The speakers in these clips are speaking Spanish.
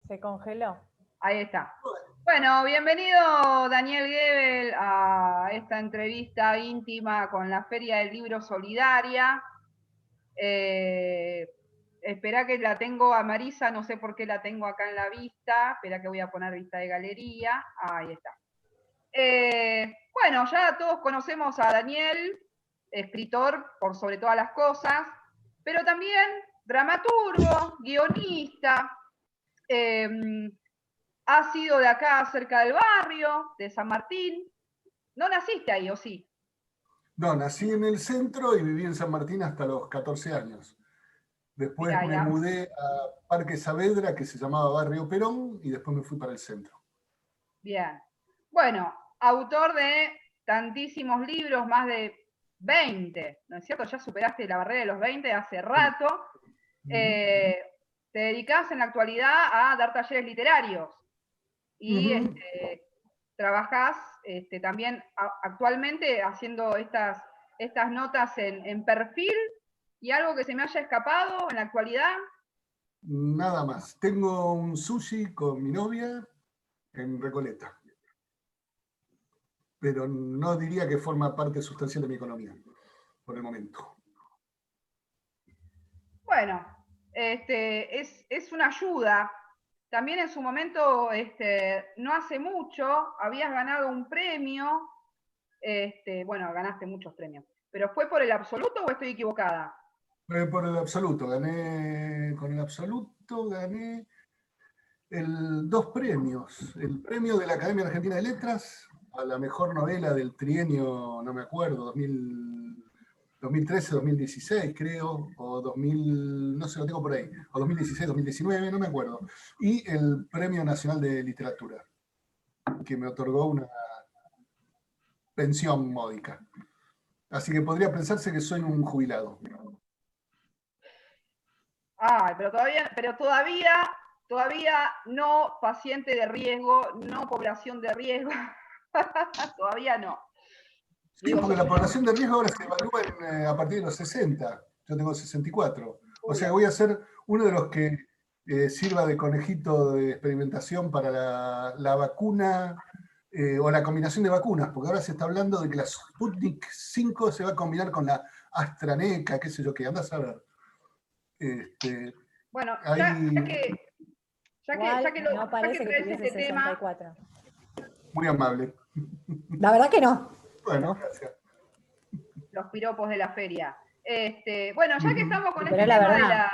Se congeló. Ahí está. Bueno, bienvenido Daniel Gebel a esta entrevista íntima con la Feria del Libro Solidaria. Espera que la tengo a Marisa, no sé por qué la tengo acá en la vista. Espera que voy a poner vista de galería. Ahí está. Bueno, ya todos conocemos a Daniel, escritor por sobre todas las cosas, pero también dramaturgo, guionista. Ha sido de acá cerca del barrio, de San Martín. ¿No naciste ahí, o sí? No, nací en el centro y viví en San Martín hasta los 14 años. Después me mudé a Parque Saavedra, que se llamaba Barrio Perón, y después me fui para el centro. Bien. Bueno, autor de tantísimos libros, más de 20, ¿no es cierto? Ya superaste la barrera de los 20 hace rato. Te dedicás en la actualidad a dar talleres literarios y trabajás también actualmente haciendo estas notas en perfil. ¿Y algo que se me haya escapado en la actualidad? Nada más. Tengo un sushi con mi novia en Recoleta. Pero no diría que forma parte sustancial de mi economía, por el momento. Bueno, es una ayuda. También en su momento, no hace mucho, habías ganado un premio. Bueno, ganaste muchos premios. ¿Pero fue por el absoluto o estoy equivocada? Por el absoluto. Con el absoluto gané dos premios. El premio de la Academia Argentina de Letras a la mejor novela del trienio, no me acuerdo, 2013, 2016 creo, o 2000, no sé, lo tengo por ahí, o 2016, 2019, no me acuerdo. Y el Premio Nacional de Literatura, que me otorgó una pensión módica. Así que podría pensarse que soy un jubilado. Ay, pero todavía no paciente de riesgo, no población de riesgo. Todavía no. Sí, porque la población de riesgo ahora se evalúa a partir de los 60. Yo tengo 64. O sea que voy a ser uno de los que sirva de conejito de experimentación para la vacuna o la combinación de vacunas, porque ahora se está hablando de que la Sputnik 5 se va a combinar con la AstraZeneca, qué sé yo qué, andás a ver. Bueno, no parece que tuviese 64. Muy amable. La verdad que no. Bueno, gracias. Los piropos de la feria. Bueno, ya que estamos con ya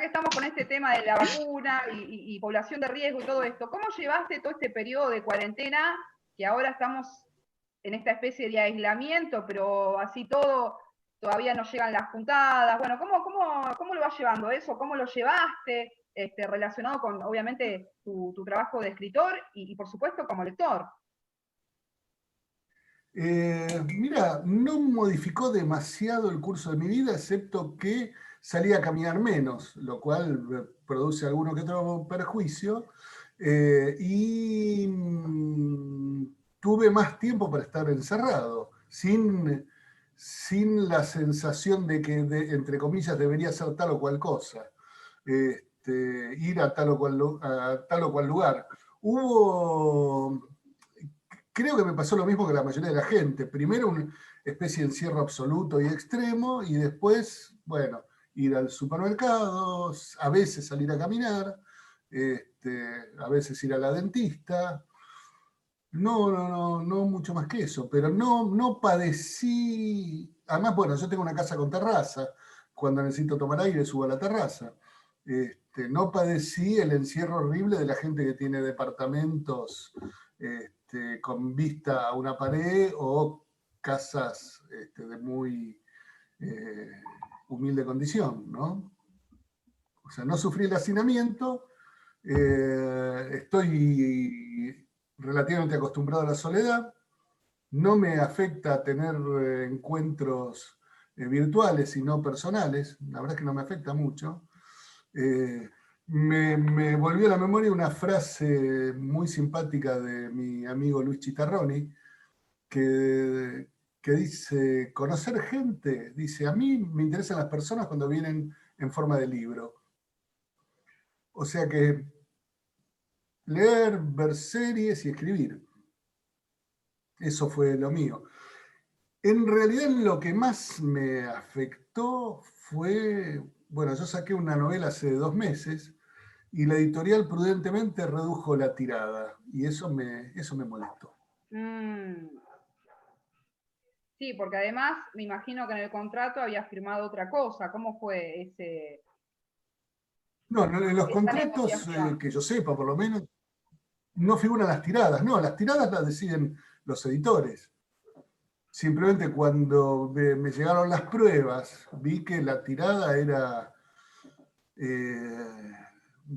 que estamos con este tema de la vacuna y población de riesgo y todo esto, ¿cómo llevaste todo este periodo de cuarentena, que ahora estamos en esta especie de aislamiento, pero así todo, todavía no llegan las juntadas? Bueno, ¿cómo lo vas llevando eso? ¿Cómo lo llevaste? Relacionado con, obviamente, tu trabajo de escritor y, por supuesto, como lector. Mira, no modificó demasiado el curso de mi vida, excepto que salí a caminar menos, lo cual produce alguno que otro perjuicio, y tuve más tiempo para estar encerrado, sin la sensación de que, entre comillas, debería hacer tal o cual cosa, ir a tal o cual lugar. Creo que me pasó lo mismo que la mayoría de la gente. Primero una especie de encierro absoluto y extremo, y después, bueno, ir al supermercado, a veces salir a caminar, a veces ir a la dentista. No mucho más que eso, pero no padecí. Además, bueno, yo tengo una casa con terraza. Cuando necesito tomar aire, subo a la terraza. No padecí el encierro horrible de la gente que tiene departamentos con vista a una pared o casas de muy humilde condición, ¿no? O sea, no sufrí el hacinamiento, estoy relativamente acostumbrado a la soledad, no me afecta tener encuentros virtuales y no personales, la verdad es que no me afecta mucho. Me volvió a la memoria una frase muy simpática de mi amigo Luis Chitarroni, que dice, conocer gente, dice, a mí me interesan las personas cuando vienen en forma de libro. O sea que leer, ver series y escribir. Eso fue lo mío. En realidad lo que más me afectó fue, bueno, yo saqué una novela hace 2 meses y la editorial prudentemente redujo la tirada y eso me molestó. Sí, porque además me imagino que en el contrato había firmado otra cosa. ¿Cómo fue No, en los esa contratos, negociación? que yo sepa por lo menos, no figuran las tiradas. No, las tiradas las deciden los editores. Simplemente cuando me llegaron las pruebas, vi que la tirada era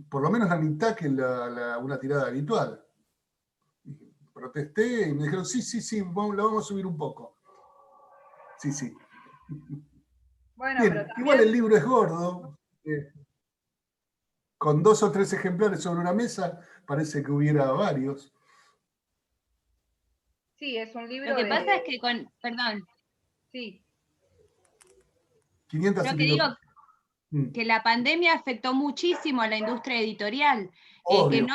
por lo menos la mitad que una tirada habitual. Protesté y me dijeron, sí, la vamos a subir un poco. Sí. Bueno, pero Bien, igual también, el libro es gordo. Con 2 o 3 ejemplares sobre una mesa, parece que hubiera varios. sí, es un Lo libro que pasa es de... que perdón, Sí, 500 lo y que pico. digo que la pandemia afectó muchísimo a la industria editorial. Obvio.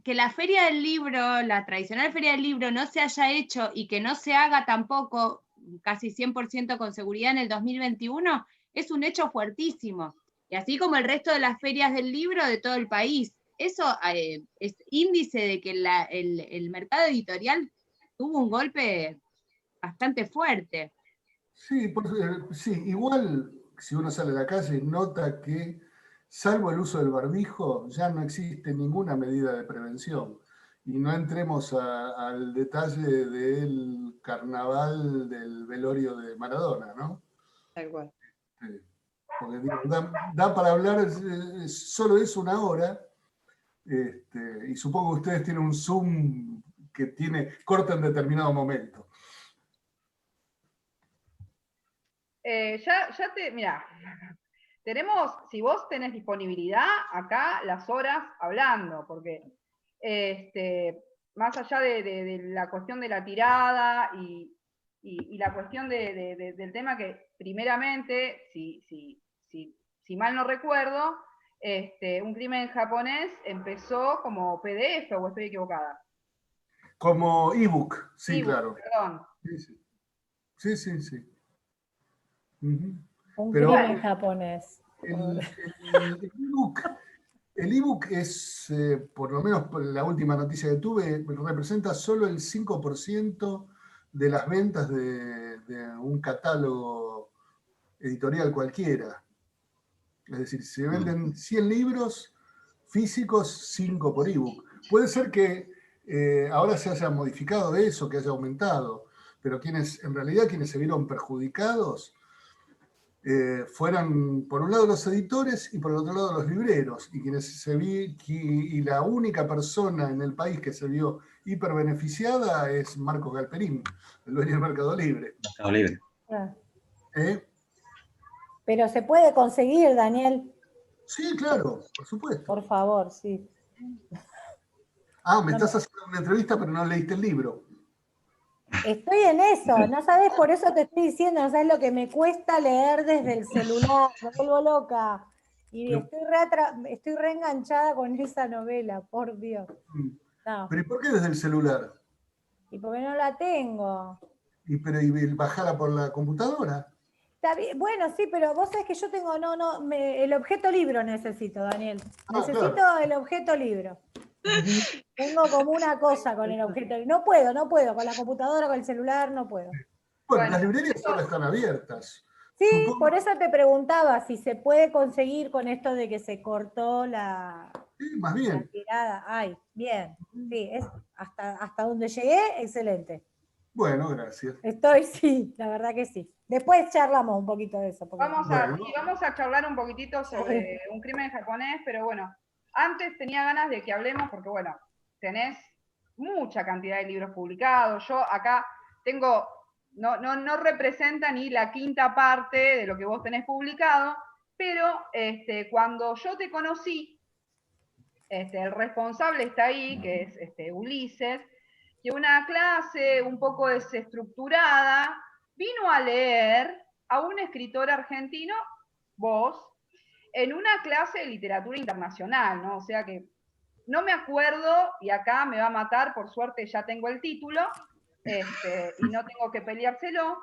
Que la Feria del Libro, la tradicional Feria del Libro, no se haya hecho y que no se haga tampoco casi 100% con seguridad en el 2021, es un hecho fuertísimo. Y así como el resto de las ferias del libro de todo el país. Eso es índice de que el mercado editorial tuvo un golpe bastante fuerte. Sí, sí, igual si uno sale a la calle nota que, salvo el uso del barbijo, ya no existe ninguna medida de prevención. Y no entremos al detalle del carnaval del velorio de Maradona, ¿no? tal cual. Porque digo, da para hablar solo eso una hora, y supongo que ustedes tienen un Zoom que corta en determinado momento. Mira, si vos tenés disponibilidad, acá las horas hablando, porque más allá de la cuestión de la tirada y la cuestión del tema que primeramente, si mal no recuerdo, un crimen japonés empezó como PDF, o estoy equivocada. Como ebook, sí, Ebook, claro. perdón. Sí. Uh-huh. Un Pero crimen japonés. el ebook es, por lo menos por la última noticia que tuve, representa solo el 5% de las ventas de un catálogo editorial cualquiera. Es decir, si se venden 100 libros físicos, 5 por ebook. Puede ser que ahora se haya modificado eso, que haya aumentado, pero en realidad quienes se vieron perjudicados fueran por un lado los editores y por el otro lado los libreros, y la única persona en el país que se vio hiperbeneficiada es Marcos Galperín, el dueño del Mercado Libre. Mercado Libre. Pero se puede conseguir, Daniel. Sí, claro, por supuesto. Por favor, sí. Me estás haciendo una entrevista, pero no leíste el libro. Estoy en eso, no sabes, por eso te estoy diciendo, no sabes lo que me cuesta leer desde el celular, me vuelvo loca. Y estoy reenganchada con esa novela, por Dios. No. ¿Pero y por qué desde el celular? ¿Y por qué no la tengo? ¿Y bajarla por la computadora? Está bien. Bueno, sí, pero vos sabés que yo tengo, el objeto libro necesito, Daniel. Necesito claro. el objeto libro. Tengo como una cosa con el objeto libro. No puedo, con la computadora, con el celular, no puedo. Bueno, las librerías ahora están abiertas. Sí, Supongo... por eso te preguntaba si se puede conseguir con esto de que se cortó la más bien. La tirada. Ay, bien. Sí, es hasta donde llegué, excelente. Bueno, gracias. Sí, la verdad que sí. Después charlamos un poquito de eso. Vamos a charlar un poquitito sobre un crimen japonés, pero bueno, antes tenía ganas de que hablemos, porque bueno, tenés mucha cantidad de libros publicados. Yo acá tengo, no representa ni la quinta parte de lo que vos tenés publicado, pero cuando yo te conocí, el responsable está ahí, que es Ulises, que una clase un poco desestructurada vino a leer a un escritor argentino, vos, en una clase de literatura internacional, ¿no? O sea que no me acuerdo, y acá me va a matar, por suerte ya tengo el título, y no tengo que peleárselo.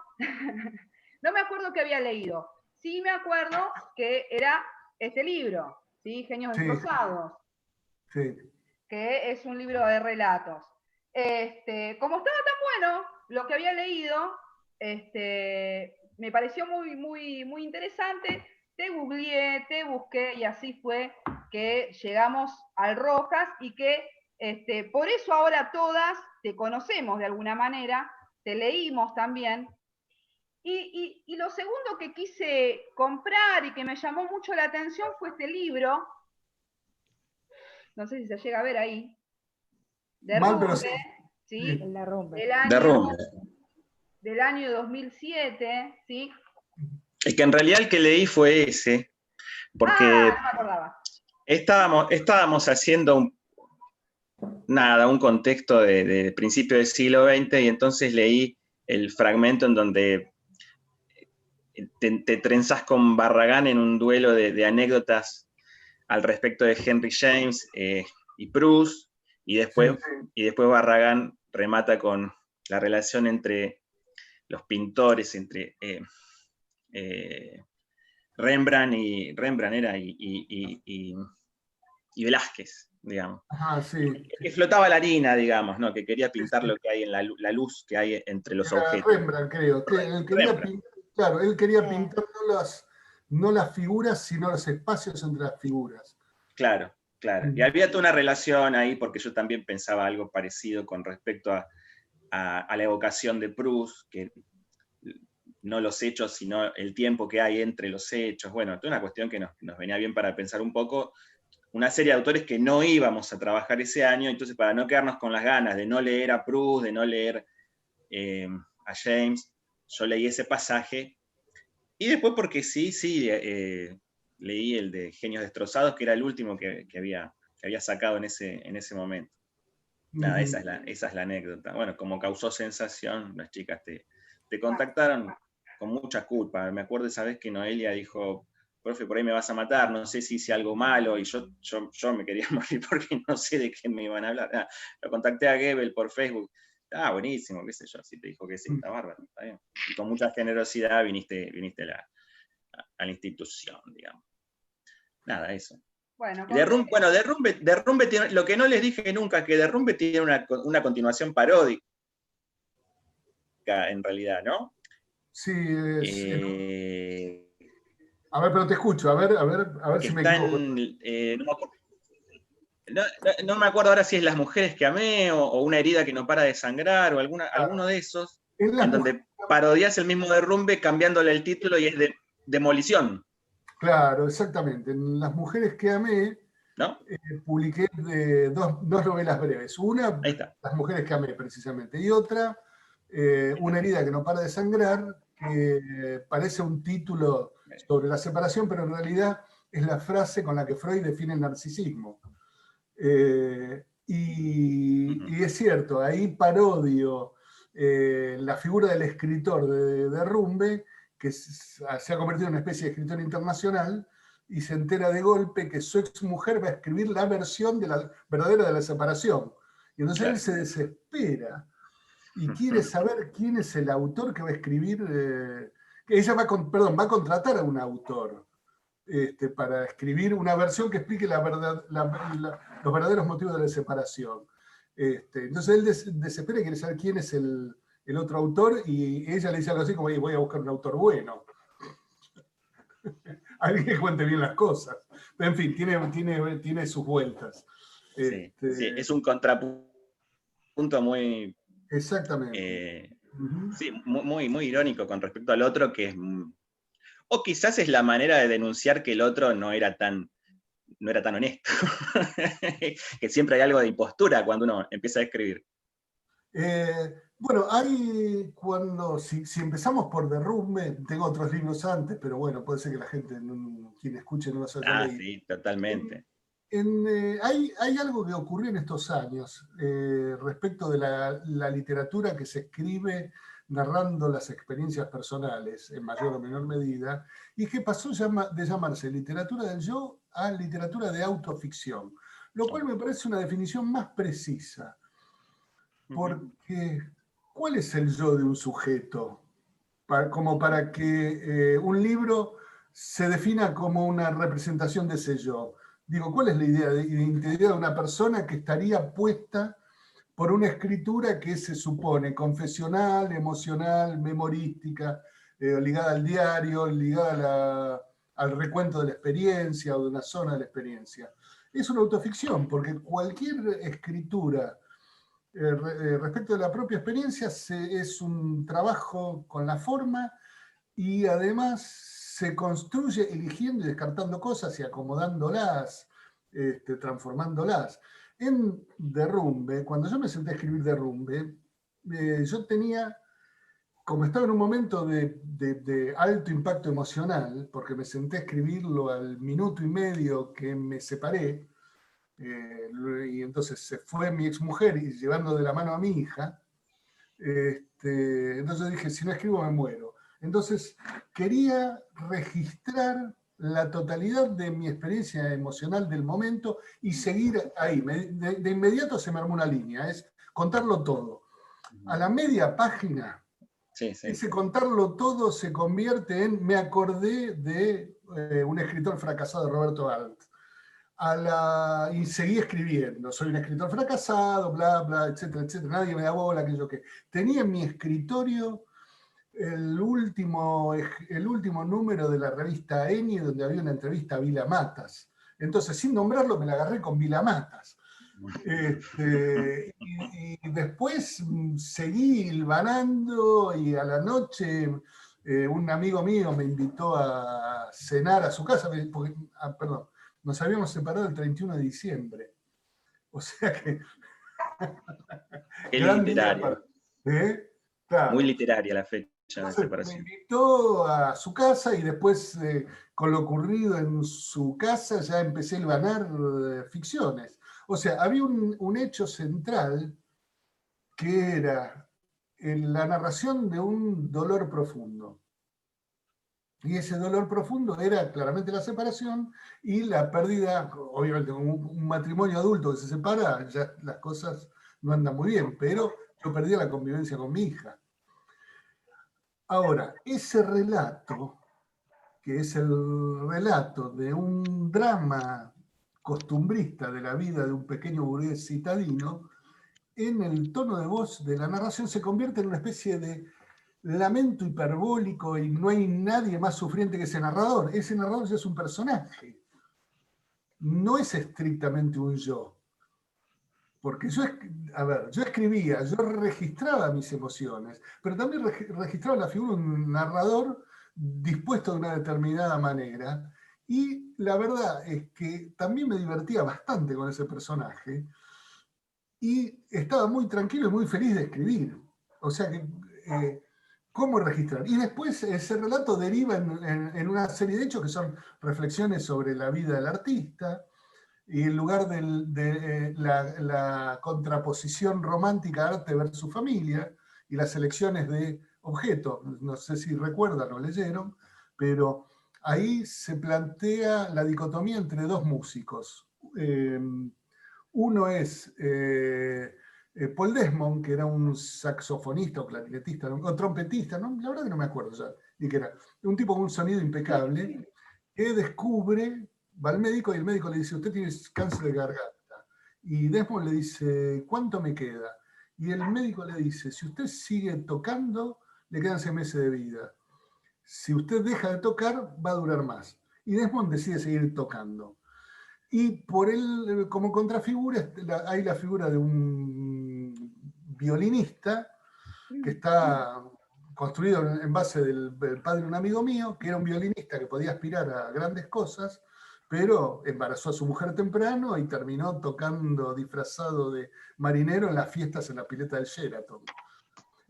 No me acuerdo qué había leído. Sí me acuerdo que era este libro, ¿sí? Genios Destrozados, que es un libro de relatos. Como estaba tan bueno lo que había leído, me pareció muy, muy, muy interesante. Te googleé, te busqué y así fue que llegamos al Rojas y que por eso ahora todas te conocemos de alguna manera, te leímos también. Y lo segundo que quise comprar y que me llamó mucho la atención fue este libro, no sé si se llega a ver ahí, de Mal, pero Rumbe, sí. ¿sí? El derrumbe. Del año 2007, ¿sí? Es que en realidad el que leí fue ese, porque no me acordaba. estábamos haciendo un contexto de principio del siglo XX, y entonces leí el fragmento en donde te trenzas con Barragán en un duelo de anécdotas al respecto de Henry James y Proust, y después Barragán remata con la relación entre los pintores, entre Rembrandt y Velázquez, digamos. Ajá, sí. Que flotaba la harina, digamos, ¿no? Que quería pintar lo que hay en la luz que hay entre los objetos. Rembrandt, creo. Él quería pintar, claro, él quería pintar no las figuras, sino los espacios entre las figuras. Claro. Y había toda una relación ahí, porque yo también pensaba algo parecido con respecto a la evocación de Proust, que no los hechos, sino el tiempo que hay entre los hechos. Bueno, toda una cuestión que nos venía bien para pensar un poco. Una serie de autores que no íbamos a trabajar ese año, entonces para no quedarnos con las ganas de no leer a Proust, de no leer a James, yo leí ese pasaje, y después porque leí el de Genios Destrozados, que era el último que había sacado en ese momento. Nada, esa es la anécdota. Bueno, como causó sensación, las chicas te contactaron con mucha culpa. Me acuerdo esa vez que Noelia dijo: profe, por ahí me vas a matar, no sé si hice algo malo, y yo me quería morir porque no sé de qué me iban a hablar. Lo contacté a Goebbels por Facebook. Buenísimo, qué sé yo, si te dijo que sí, está bárbaro, está bien. Y con mucha generosidad viniste a la institución, digamos. Nada, eso. Bueno, Derrumbe tiene, lo que no les dije nunca, que Derrumbe tiene una continuación paródica, en realidad, ¿no? Sí, a ver, pero te escucho, a ver si me equivoco. No me acuerdo ahora si es Las mujeres que amé, o Una herida que no para de sangrar, o alguno de esos, en donde parodias el mismo Derrumbe cambiándole el título y es de Demolición. Claro, exactamente. En Las mujeres que amé, ¿no? Publiqué dos novelas breves. Una, Las mujeres que amé, precisamente, y otra, Una herida que no para de sangrar, que parece un título sobre la separación, pero en realidad es la frase con la que Freud define el narcisismo. Y es cierto, ahí parodio la figura del escritor de Derrumbe, que se ha convertido en una especie de escritor internacional, y se entera de golpe que su ex mujer va a escribir la versión verdadera de la separación. Y entonces él se desespera y quiere saber quién es el autor que va a escribir. Ella va a contratar a un autor para escribir una versión que explique los verdaderos motivos de la separación. Entonces él desespera y quiere saber quién es el otro autor, y ella le dice algo así como: voy a buscar un autor bueno. Alguien que cuente bien las cosas. Pero en fin, tiene sus vueltas. Sí, es un contrapunto muy... Exactamente. Sí, muy irónico con respecto al otro, que es... O quizás es la manera de denunciar que el otro no era tan honesto. Que siempre hay algo de impostura cuando uno empieza a escribir. Bueno, si empezamos por Derrumbe, tengo otros libros antes, pero bueno, puede ser que la gente, quien escuche, no los haya leído. Sí, totalmente. Hay algo que ocurrió en estos años respecto de la literatura que se escribe narrando las experiencias personales, en mayor o menor medida, y que pasó de llamarse literatura del yo a literatura de autoficción, lo cual me parece una definición más precisa, porque ¿cuál es el yo de un sujeto? Como para que un libro se defina como una representación de ese yo. Digo, ¿cuál es la idea de identidad de una persona que estaría puesta por una escritura que se supone confesional, emocional, memorística, ligada al diario, ligada al recuento de la experiencia o de una zona de la experiencia? Es una autoficción, porque cualquier escritura respecto de la propia experiencia es un trabajo con la forma y además se construye eligiendo y descartando cosas y acomodándolas, transformándolas. En Derrumbe, cuando yo me senté a escribir Derrumbe, yo tenía, como estaba en un momento de alto impacto emocional, porque me senté a escribirlo al minuto y medio que me separé, y entonces se fue mi exmujer y llevando de la mano a mi hija, entonces dije, si no escribo me muero. Entonces quería registrar la totalidad de mi experiencia emocional del momento y seguir ahí. De inmediato se me armó una línea, es contarlo todo. A la media página, ese contarlo todo se convierte en, me acordé de un escritor fracasado, Roberto Alt. Y seguí escribiendo, soy un escritor fracasado, bla, bla, etcétera, etcétera, nadie me da bola, aquello que... Tenía en mi escritorio el último número de la revista Eni, donde había una entrevista a Vila Matas. Entonces, sin nombrarlo, me la agarré con Vila Matas. Y después seguí hilvanando y a la noche un amigo mío me invitó a cenar a su casa, porque, perdón, nos habíamos separado el 31 de diciembre. O sea que... Qué literario. Claro. Muy literaria la fecha de Entonces, separación. me invitó a su casa y después, con lo ocurrido en su casa, ya empecé a hilvanar ficciones. O sea, había un hecho central que era la narración de un dolor profundo. Y ese dolor profundo era claramente la separación y la pérdida, obviamente, un matrimonio adulto que se separa, ya las cosas no andan muy bien, pero yo perdí la convivencia con mi hija. Ahora, ese relato, que es el relato de un drama costumbrista de la vida de un pequeño burgués citadino, en el tono de voz de la narración se convierte en una especie de lamento hiperbólico y no hay nadie más sufriente que ese narrador. Ese narrador ya es un personaje, no es estrictamente un yo. Porque yo escribía, yo registraba mis emociones, pero también registraba la figura de un narrador dispuesto de una determinada manera. Y la verdad es que también me divertía bastante con ese personaje y estaba muy tranquilo y muy feliz de escribir. O sea que, ¿cómo registrar? Y después ese relato deriva en una serie de hechos que son reflexiones sobre la vida del artista, y en lugar de la contraposición romántica arte versus familia y las elecciones de objetos, no sé si recuerdan o leyeron, pero ahí se plantea la dicotomía entre dos músicos. Uno es Paul Desmond, que era un saxofonista o clarinetista, o trompetista, ¿no? La verdad que no me acuerdo ya, ni qué era. Un tipo con un sonido impecable, que descubre, va al médico y el médico le dice, usted tiene cáncer de garganta. Y Desmond le dice, ¿cuánto me queda? Y el médico le dice, si usted sigue tocando, le quedan 6 meses de vida. Si usted deja de tocar, va a durar más. Y Desmond decide seguir tocando. Y por él, como contrafigura, hay la figura de un violinista que está construido en base del padre de un amigo mío, que era un violinista que podía aspirar a grandes cosas, pero embarazó a su mujer temprano y terminó tocando disfrazado de marinero en las fiestas en la pileta del Sheraton.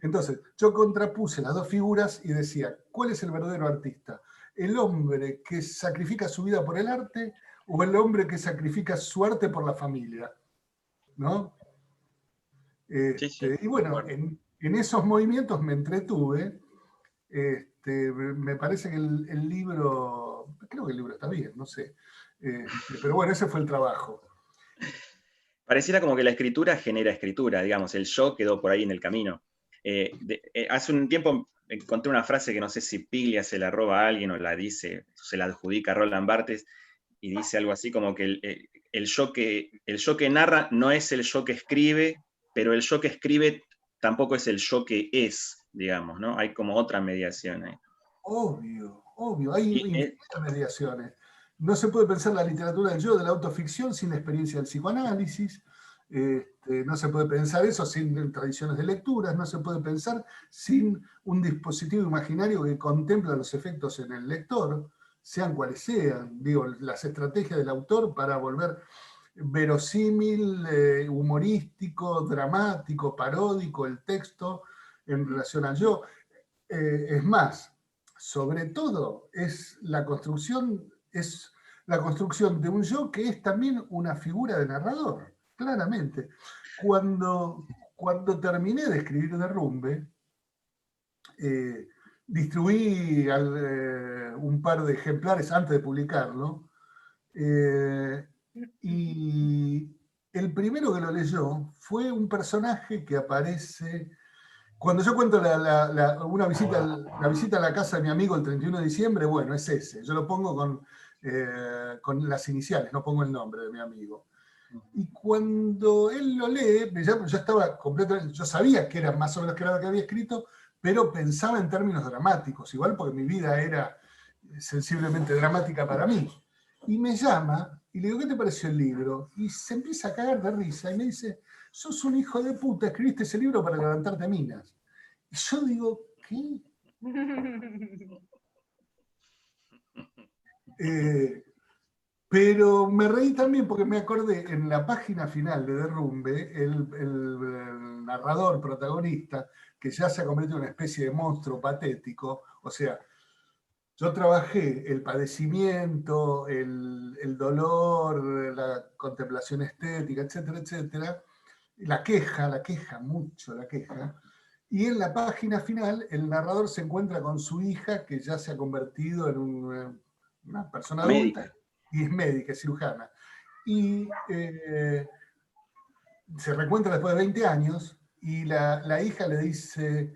Entonces, yo contrapuse las dos figuras y decía, ¿cuál es el verdadero artista? ¿El hombre que sacrifica su vida por el arte o el hombre que sacrifica su arte por la familia? ¿No? Sí. Y bueno, en esos movimientos me entretuve. Me parece que el libro, creo que el libro está bien, no sé. Pero bueno, ese fue el trabajo. Pareciera como que la escritura genera escritura, digamos, el yo quedó por ahí en el camino. Hace un tiempo encontré una frase que no sé si Piglia se la roba a alguien o la dice, se la adjudica a Roland Barthes, y dice algo así como que el yo que narra no es el yo que escribe, pero el yo que escribe tampoco es el yo que es, digamos, ¿no? Hay como otra mediación ahí. Obvio, hay infinitas mediaciones. No se puede pensar la literatura del yo, de la autoficción, sin la experiencia del psicoanálisis. No se puede pensar eso sin tradiciones de lecturas, no se puede pensar sin un dispositivo imaginario que contempla los efectos en el lector, sean cuales sean. Digo, las estrategias del autor para volver verosímil, humorístico, dramático, paródico el texto en relación al yo. Es más, sobre todo, es la construcción de un yo que es también una figura de narrador, claramente. Cuando terminé de escribir Derrumbe, distribuí un par de ejemplares antes de publicarlo, y el primero que lo leyó fue un personaje que aparece. Cuando yo cuento la visita a la casa de mi amigo el 31 de diciembre, bueno, es ese. Yo lo pongo con las iniciales, no pongo el nombre de mi amigo. Y cuando él lo lee, yo estaba completamente, yo sabía que era más o menos que era lo que había escrito, pero pensaba en términos dramáticos, igual porque mi vida era sensiblemente dramática para mí. Y me llama y le digo, ¿qué te pareció el libro? Y se empieza a cagar de risa y me dice, sos un hijo de puta, escribiste ese libro para levantarte minas. Y yo digo, ¿qué? Pero me reí también porque me acordé en la página final de Derrumbe, el narrador protagonista, que ya se ha convertido en una especie de monstruo patético, o sea, yo trabajé el padecimiento, el dolor, la contemplación estética, etcétera, etcétera, la queja, mucho la queja, y en la página final el narrador se encuentra con su hija que ya se ha convertido en una persona adulta, médica. Y es médica, es cirujana. Y se reencuentra después de 20 años y la hija le dice,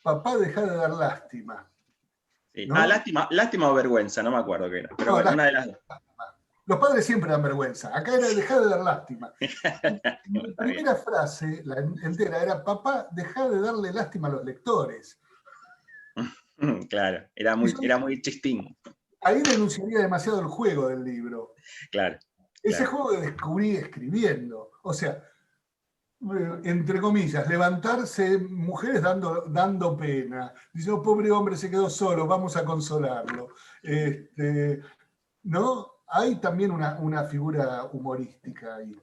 papá, deja de dar lástima. Sí. ¿No? Lástima o vergüenza, no me acuerdo qué era. Pero no, bueno, una de las dos. Los padres siempre dan vergüenza. Acá era dejar de dar lástima. La primera frase, la entera, era papá, deja de darle lástima a los lectores. Claro, era muy chistín. Ahí denunciaría demasiado el juego del libro. Claro. Ese juego que descubrí escribiendo. O sea, entre comillas, levantarse, mujeres dando pena. Dice, oh, pobre hombre, se quedó solo, vamos a consolarlo. ¿No? Hay también una figura humorística ahí.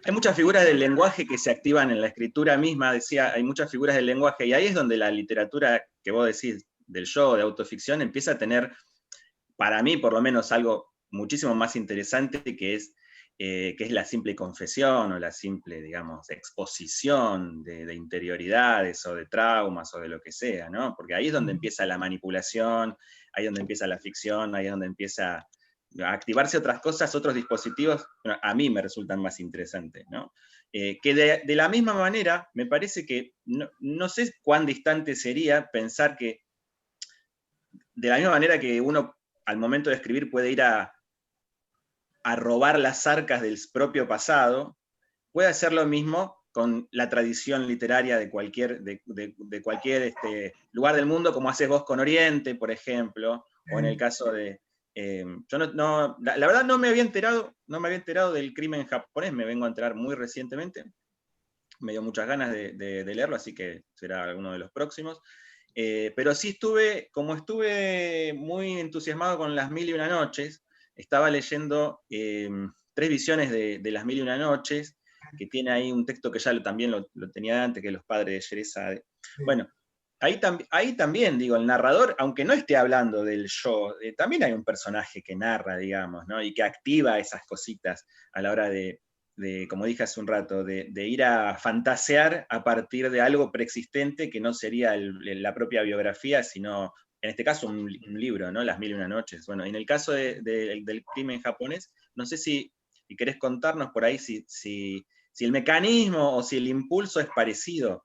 Hay muchas figuras del lenguaje que se activan en la escritura misma, decía, hay muchas figuras del lenguaje, y ahí es donde la literatura que vos decís del yo, de autoficción, empieza a tener, para mí por lo menos, algo muchísimo más interesante que es la simple confesión o la simple, digamos, exposición de interioridades o de traumas o de lo que sea, ¿no? Porque ahí es donde empieza la manipulación, ahí es donde empieza la ficción, ahí es donde empieza a activarse otras cosas, otros dispositivos, bueno, a mí me resultan más interesantes, ¿no? Que de la misma manera, me parece que, no sé cuán distante sería pensar que, de la misma manera que uno al momento de escribir puede ir a robar las arcas del propio pasado, puede hacer lo mismo con la tradición literaria de cualquier lugar del mundo, como haces vos con Oriente, por ejemplo, o en el caso de... yo la verdad no me había enterado del crimen japonés, me vengo a enterar muy recientemente, me dio muchas ganas de leerlo, así que será uno de los próximos. Pero sí estuve muy entusiasmado con Las Mil y Una Noches, estaba leyendo 3 visiones de Las Mil y Una Noches, que tiene ahí un texto que ya también lo tenía antes, que Los Padres de Sherezade. Bueno, ahí también, digo, el narrador, aunque no esté hablando del yo, también hay un personaje que narra, digamos, ¿no? Y que activa esas cositas a la hora de como dije hace un rato, de ir a fantasear a partir de algo preexistente que no sería la propia biografía, sino, en este caso, un libro, ¿no? Las 1001 noches. Bueno, en el caso del crimen japonés, no sé si querés contarnos por ahí si el mecanismo o si el impulso es parecido.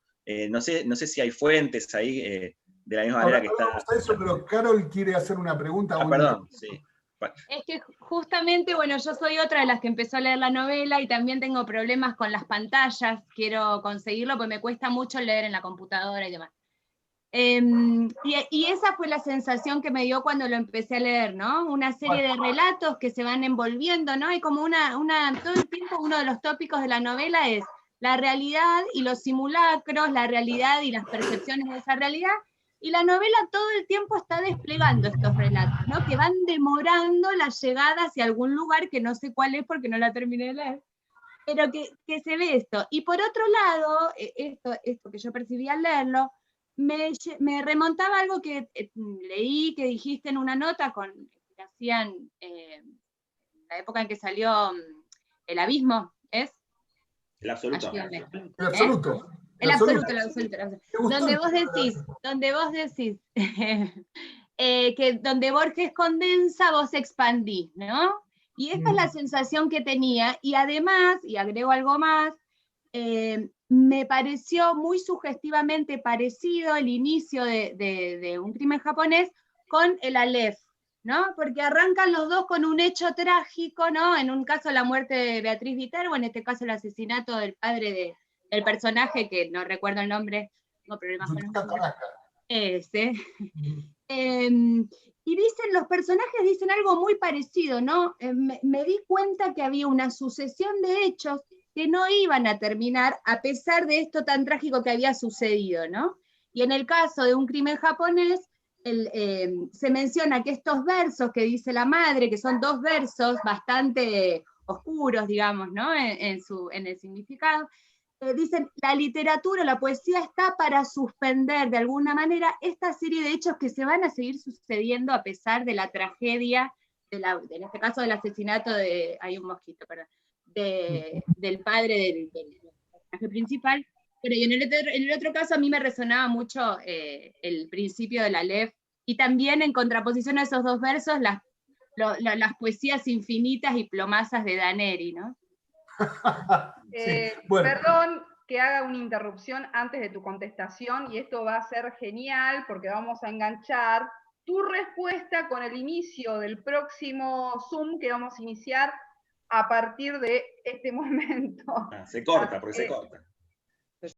No sé si hay fuentes ahí, de la misma manera que está... Vamos a eso, pero Carol quiere hacer una pregunta. Perdón, sí. Es que justamente, bueno, yo soy otra de las que empezó a leer la novela y también tengo problemas con las pantallas, quiero conseguirlo porque me cuesta mucho leer en la computadora y demás. Y esa fue la sensación que me dio cuando lo empecé a leer, ¿no? Una serie de relatos que se van envolviendo, ¿no? Y como todo el tiempo uno de los tópicos de la novela es la realidad y los simulacros, la realidad y las percepciones de esa realidad, y la novela todo el tiempo está desplegando estos relatos, ¿no? Que van demorando la llegada hacia algún lugar que no sé cuál es porque no la terminé de leer, pero que se ve esto. Y por otro lado, esto que yo percibí al leerlo, me remontaba a algo que leí, que dijiste en una nota que hacían en la época en que salió El Abismo, ¿es? El absoluto. El absoluto. El absoluto. Donde vos decís que donde Borges condensa, vos expandís, ¿no? Y esta es la sensación que tenía, y además, y agrego algo más, me pareció muy sugestivamente parecido el inicio de Un crimen japonés con el Aleph, ¿no? Porque arrancan los dos con un hecho trágico, ¿no? En un caso la muerte de Beatriz Viterbo, en este caso el asesinato del padre del personaje, que no recuerdo el nombre, tengo problemas con los nombres. Ese. Y los personajes dicen algo muy parecido, ¿no? Me di cuenta que había una sucesión de hechos que no iban a terminar a pesar de esto tan trágico que había sucedido, ¿no? Y en el caso de Un crimen japonés, se menciona que estos versos que dice la madre, que son dos versos bastante oscuros, digamos, ¿no? En el significado, dicen, la literatura, la poesía está para suspender de alguna manera esta serie de hechos que se van a seguir sucediendo a pesar de la tragedia, en este caso del asesinato hay un mosquito, perdón, del padre del personaje principal. Pero y en el otro caso a mí me resonaba mucho el principio de la Aleph, y también en contraposición a esos dos versos, las poesías infinitas y plomazas de Daneri, ¿no? Sí, bueno. Perdón que haga una interrupción antes de tu contestación, y esto va a ser genial porque vamos a enganchar tu respuesta con el inicio del próximo Zoom que vamos a iniciar a partir de este momento. Se corta, porque se corta.